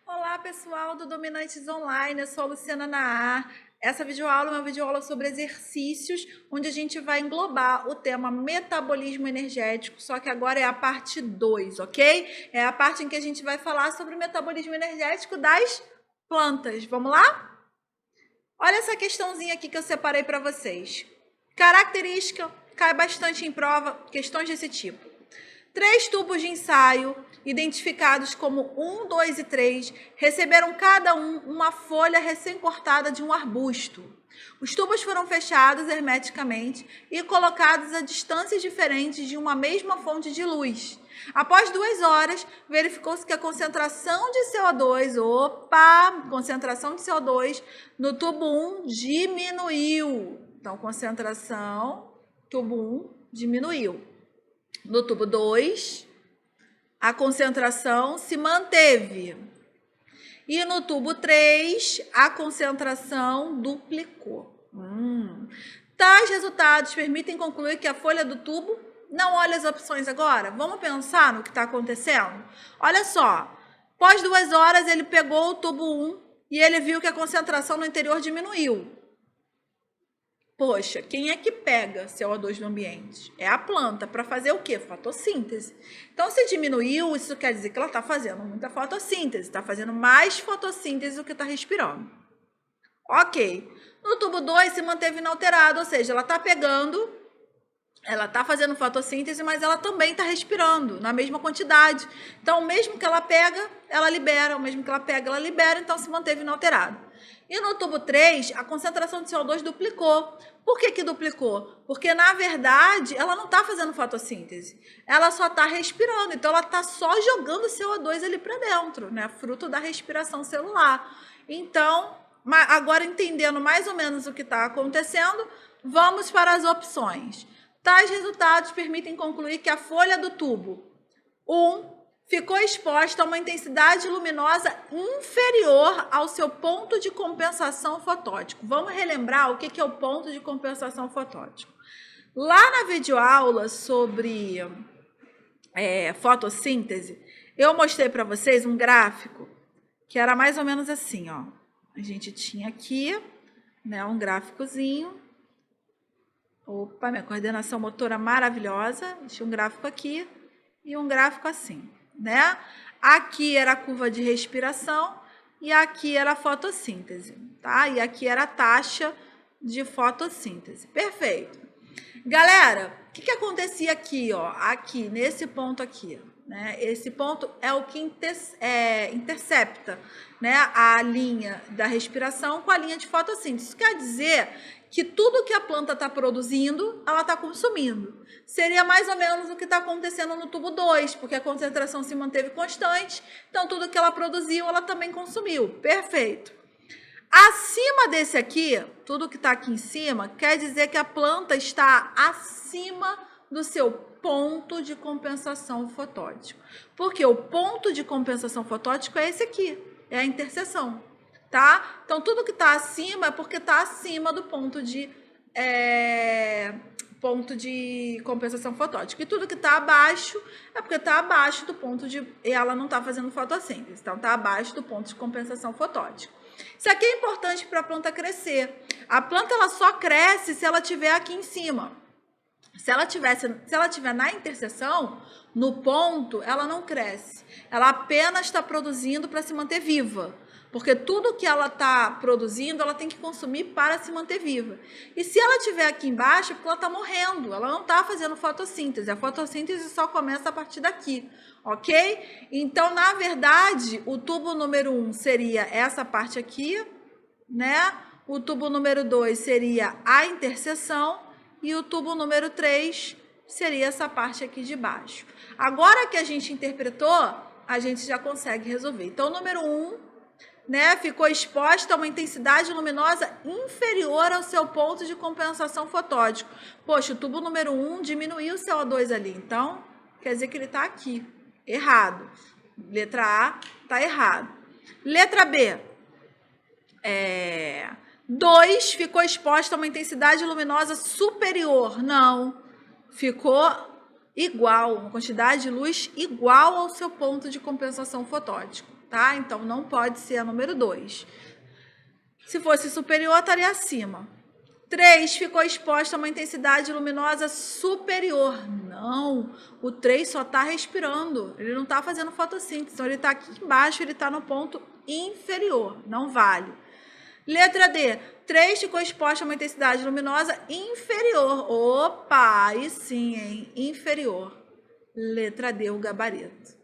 Olá, pessoal do Dominantes Online, eu sou a Luciana Naar. Essa videoaula é uma videoaula sobre exercícios, onde a gente vai englobar o tema metabolismo energético, só que agora é a parte 2, ok? É a parte em que a gente vai falar sobre o metabolismo energético das plantas. Vamos lá? Olha essa questãozinha aqui que eu separei para vocês. Característica, cai bastante em prova, questões desse tipo. 3 tubos de ensaio, identificados como 1, 2 e 3, receberam cada um uma folha recém-cortada de um arbusto. Os tubos foram fechados hermeticamente e colocados a distâncias diferentes de uma mesma fonte de luz. Após 2 horas, verificou-se que a concentração de CO2, concentração de CO2 no tubo 1 diminuiu. Então, concentração, tubo 1 diminuiu. No tubo 2, a concentração se manteve. E no tubo 3, a concentração duplicou. Tais resultados permitem concluir que a folha do tubo... Não olha as opções agora? Vamos pensar no que está acontecendo? Olha só, após 2 horas ele pegou o tubo 1 e ele viu que a concentração no interior diminuiu. Poxa, quem é que pega CO2 no ambiente? É a planta. Para fazer o quê? Fotossíntese. Então, se diminuiu, isso quer dizer que ela está fazendo muita fotossíntese. Está fazendo mais fotossíntese do que está respirando. Ok. No tubo 2 se manteve inalterado, ou seja, ela está pegando, ela está fazendo fotossíntese, mas ela também está respirando na mesma quantidade. Então, mesmo que ela pega, ela libera. O mesmo que ela pega, ela libera. Então, se manteve inalterado. E no tubo 3, a concentração de CO2 duplicou. Por que duplicou? Porque, na verdade, ela não está fazendo fotossíntese. Ela só está respirando. Então, ela está só jogando CO2 ali para dentro, né? Fruto da respiração celular. Então, agora entendendo mais ou menos o que está acontecendo, vamos para as opções. Tais resultados permitem concluir que a folha do tubo 1 ficou exposta a uma intensidade luminosa inferior ao seu ponto de compensação fotótico. Vamos relembrar o que é o ponto de compensação fotótico. Lá na videoaula sobre fotossíntese, eu mostrei para vocês um gráfico que era mais ou menos assim, ó. A gente tinha aqui, né, um gráficozinho. Opa, minha coordenação motora maravilhosa. Tinha um gráfico aqui e um gráfico assim, né? Aqui era a curva de respiração e aqui era a fotossíntese, tá? E aqui era a taxa de fotossíntese. Perfeito. Galera, o que acontecia aqui, ó? Aqui, nesse ponto aqui, né? Esse ponto é o que intercepta, né, a linha da respiração com a linha de fotossíntese. Isso quer dizer que tudo que a planta está produzindo, ela está consumindo. Seria mais ou menos o que está acontecendo no tubo 2, porque a concentração se manteve constante, então tudo que ela produziu, ela também consumiu. Perfeito. Acima desse aqui, tudo que está aqui em cima, quer dizer que a planta está acima do seu ponto de compensação fotótico. Porque o ponto de compensação fotótico é esse aqui, é a interseção. Tá? Então, tudo que está acima é porque está acima do ponto de compensação fotótica. E tudo que está abaixo é porque está abaixo do ponto de... E ela não está fazendo fotossíntese. Então, está abaixo do ponto de compensação fotótica. Isso aqui é importante para a planta crescer. A planta ela só cresce se ela estiver aqui em cima. Se ela estiver na interseção, no ponto, ela não cresce. Ela apenas está produzindo para se manter viva. Porque tudo que ela está produzindo, ela tem que consumir para se manter viva. E se ela estiver aqui embaixo, é porque ela está morrendo. Ela não está fazendo fotossíntese. A fotossíntese só começa a partir daqui, ok? Então, na verdade, o tubo número 1 seria essa parte aqui, né? O tubo número 2 seria a interseção. E o tubo número 3 seria essa parte aqui de baixo. Agora que a gente interpretou, a gente já consegue resolver. Então, o número 1... né, ficou exposta a uma intensidade luminosa inferior ao seu ponto de compensação fotótico. Poxa, o tubo número 1 diminuiu o CO2 ali, então quer dizer que ele está aqui, errado. Letra A está errado. Letra B, 2 ficou exposta a uma intensidade luminosa superior. Não, ficou igual, uma quantidade de luz igual ao seu ponto de compensação fotótico. tá? Então, não pode ser a número 2. Se fosse superior, estaria acima. 3 ficou exposto a uma intensidade luminosa superior. Não, o 3 só está respirando, ele não está fazendo fotossíntese, então ele está aqui embaixo, ele está no ponto inferior, não vale. Letra D, 3 ficou exposto a uma intensidade luminosa inferior. Opa, aí sim, hein? Inferior. Letra D, o gabarito.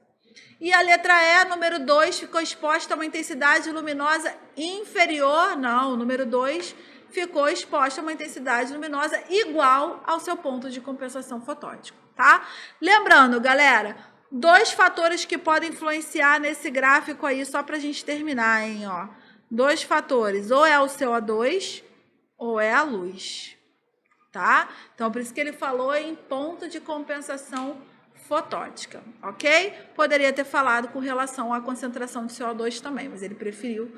E a letra E, número 2, ficou exposta a uma intensidade luminosa inferior. Não, o número 2 ficou exposta a uma intensidade luminosa igual ao seu ponto de compensação fotótico, tá? Lembrando, galera, 2 fatores que podem influenciar nesse gráfico aí, só para a gente terminar, hein, ó. 2 fatores, ou é o CO2 ou é a luz, tá? Então, por isso que ele falou em ponto de compensação fotótica, ok? Poderia ter falado com relação à concentração de CO2 também, mas ele preferiu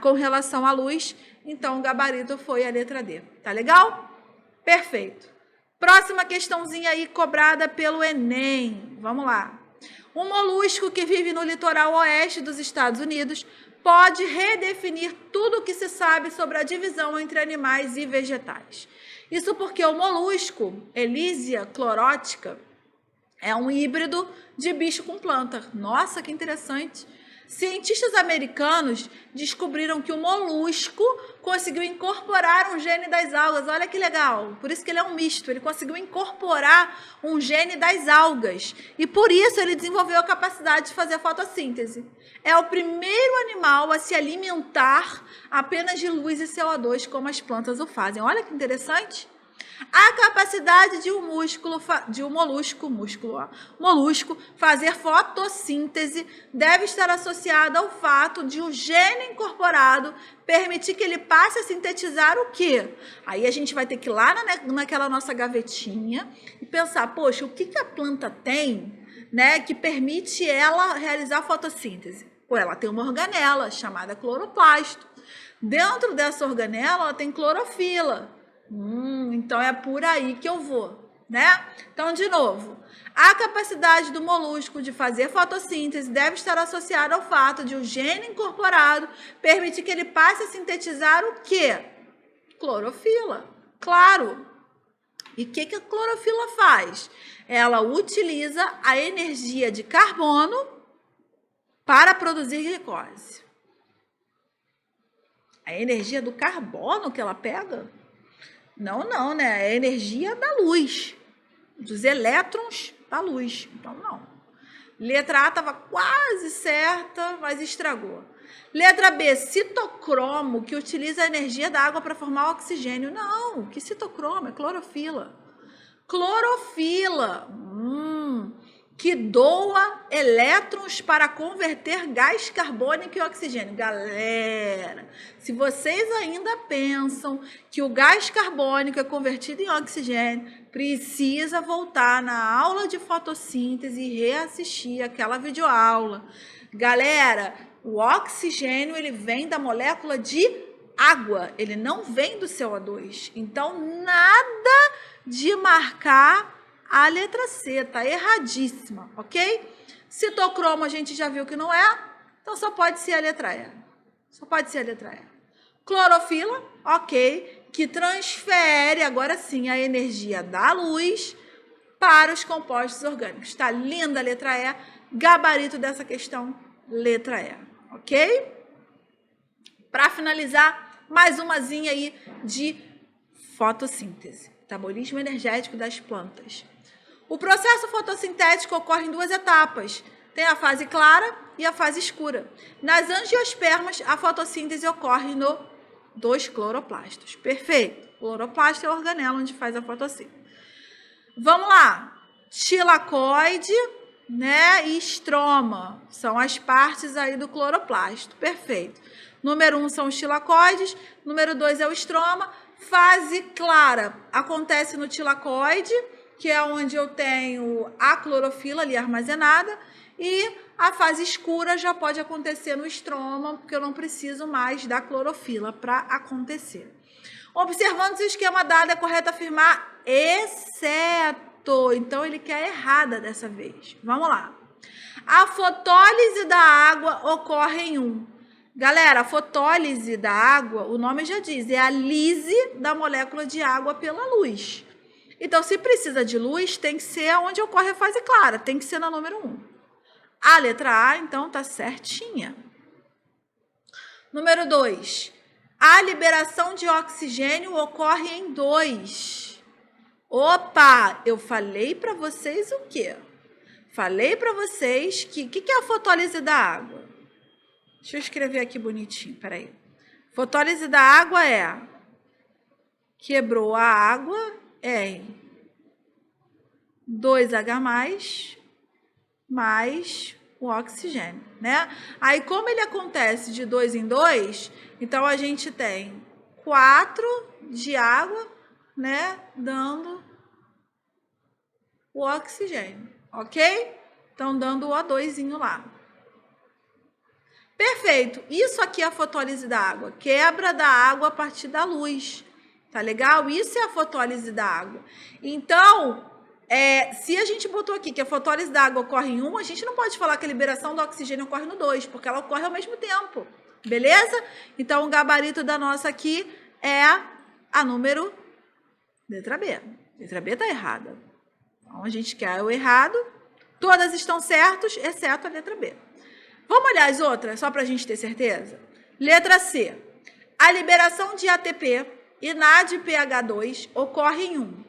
com relação à luz, então o gabarito foi a letra D. Tá legal? Perfeito. Próxima questãozinha aí cobrada pelo Enem. Vamos lá. Um molusco que vive no litoral oeste dos Estados Unidos pode redefinir tudo o que se sabe sobre a divisão entre animais e vegetais. Isso porque o molusco, Elysia chlorotica, é um híbrido de bicho com planta. Nossa, que interessante! Cientistas americanos descobriram que o molusco conseguiu incorporar um gene das algas. Olha que legal! Por isso que ele é um misto. Ele conseguiu incorporar um gene das algas. E por isso ele desenvolveu a capacidade de fazer fotossíntese. É o primeiro animal a se alimentar apenas de luz e CO2, como as plantas o fazem. Olha que interessante! A capacidade de um molusco fazer fotossíntese deve estar associada ao fato de o gene incorporado permitir que ele passe a sintetizar o quê? Aí a gente vai ter que ir lá naquela nossa gavetinha e pensar, poxa, o que a planta tem, né, que permite ela realizar fotossíntese? Pô, ela tem uma organela chamada cloroplasto. Dentro dessa organela, ela tem clorofila. Então é por aí que eu vou, né? Então, de novo, a capacidade do molusco de fazer fotossíntese deve estar associada ao fato de o gene incorporado permitir que ele passe a sintetizar o quê? Clorofila, claro. E o que a clorofila faz? Ela utiliza a energia de carbono para produzir glicose. A energia do carbono que ela pega? Não, né? É a energia da luz, dos elétrons da luz. Então, não. Letra A estava quase certa, mas estragou. Letra B, citocromo, que utiliza a energia da água para formar oxigênio. Não, que citocromo? É clorofila. Clorofila, que doa elétrons para converter gás carbônico em oxigênio. Galera, se vocês ainda pensam que o gás carbônico é convertido em oxigênio, precisa voltar na aula de fotossíntese e reassistir aquela videoaula. Galera, o oxigênio ele vem da molécula de água, ele não vem do CO2. Então, nada de marcar a letra C, tá erradíssima, ok? Citocromo a gente já viu que não é, então só pode ser a letra E. Só pode ser a letra E. Clorofila, ok, que transfere, agora sim, a energia da luz para os compostos orgânicos. Tá linda a letra E, gabarito dessa questão, letra E, ok? Para finalizar, mais umazinha aí de fotossíntese, metabolismo energético das plantas. O processo fotossintético ocorre em 2 etapas. Tem a fase clara e a fase escura. Nas angiospermas, a fotossíntese ocorre no 2 cloroplastos. Perfeito. O cloroplasto é a organela onde faz a fotossíntese. Vamos lá. Tilacoide, né, e estroma. São as partes aí do cloroplasto. Perfeito. Número 1 são os tilacoides. Número 2 é o estroma. Fase clara acontece no tilacoide, que é onde eu tenho a clorofila ali armazenada, e a fase escura já pode acontecer no estroma, porque eu não preciso mais da clorofila para acontecer. Observando se o esquema dado, é correto afirmar exceto. Então, ele quer errada dessa vez. Vamos lá. A fotólise da água ocorre em 1. Galera, a fotólise da água, o nome já diz, é a lise da molécula de água pela luz. Então, se precisa de luz, tem que ser onde ocorre a fase clara, tem que ser na número 1. A letra A, então, tá certinha. Número 2. A liberação de oxigênio ocorre em 2. Opa, eu falei para vocês o quê? Falei para vocês que o que é a fotólise da água? Deixa eu escrever aqui bonitinho, peraí. Fotólise da água é quebrou a água em 2H+, mais o oxigênio, né? Aí, como ele acontece de 2 em 2, então a gente tem 4 de água, né? Dando o oxigênio, ok? Então, dando o O2zinho lá. Perfeito. Isso aqui é a fotólise da água. Quebra da água a partir da luz. Tá legal? Isso é a fotólise da água. Então, se a gente botou aqui que a fotólise da água ocorre em 1, a gente não pode falar que a liberação do oxigênio ocorre no 2, porque ela ocorre ao mesmo tempo. Beleza? Então, o gabarito da nossa aqui é a número letra B. Letra B tá errada. Então, a gente quer o errado. Todas estão certas, exceto a letra B. Vamos olhar as outras, só para a gente ter certeza? Letra C. A liberação de ATP e NADPH2 ocorre em 1.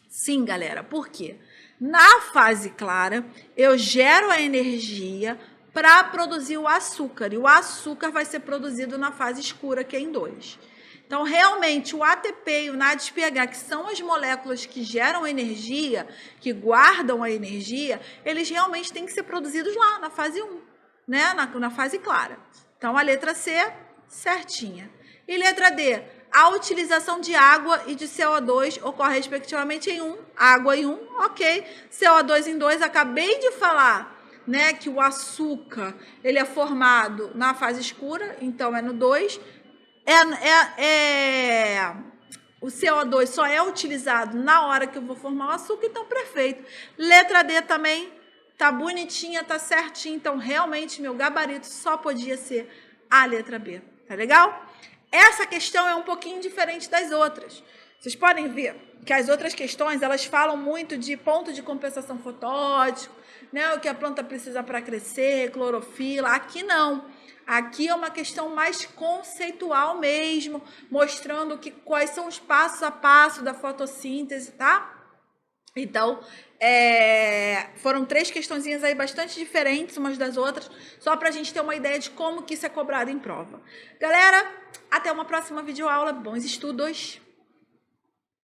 Sim, galera. Por quê? Na fase clara, eu gero a energia para produzir o açúcar. E o açúcar vai ser produzido na fase escura, que é em 2. Então, realmente, o ATP e o NADPH, que são as moléculas que geram energia, que guardam a energia, eles realmente têm que ser produzidos lá, na fase 1, né? Na fase clara. Então, a letra C, certinha. E letra D, a utilização de água e de CO2 ocorre respectivamente em 1, água em 1, ok. CO2 em 2, acabei de falar, né, que o açúcar, ele é formado na fase escura, então é no 2. O CO2 só é utilizado na hora que eu vou formar o açúcar, então perfeito. Letra D também tá bonitinha, tá certinha, então realmente meu gabarito só podia ser a letra B, tá legal? Essa questão é um pouquinho diferente das outras. Vocês podem ver que as outras questões, elas falam muito de ponto de compensação fotótico, né, o que a planta precisa para crescer, clorofila. Aqui não. Aqui é uma questão mais conceitual mesmo, mostrando quais são os passos a passo da fotossíntese, tá? Então, foram 3 questõezinhas aí bastante diferentes umas das outras, só para a gente ter uma ideia de como que isso é cobrado em prova. Galera, até uma próxima videoaula. Bons estudos!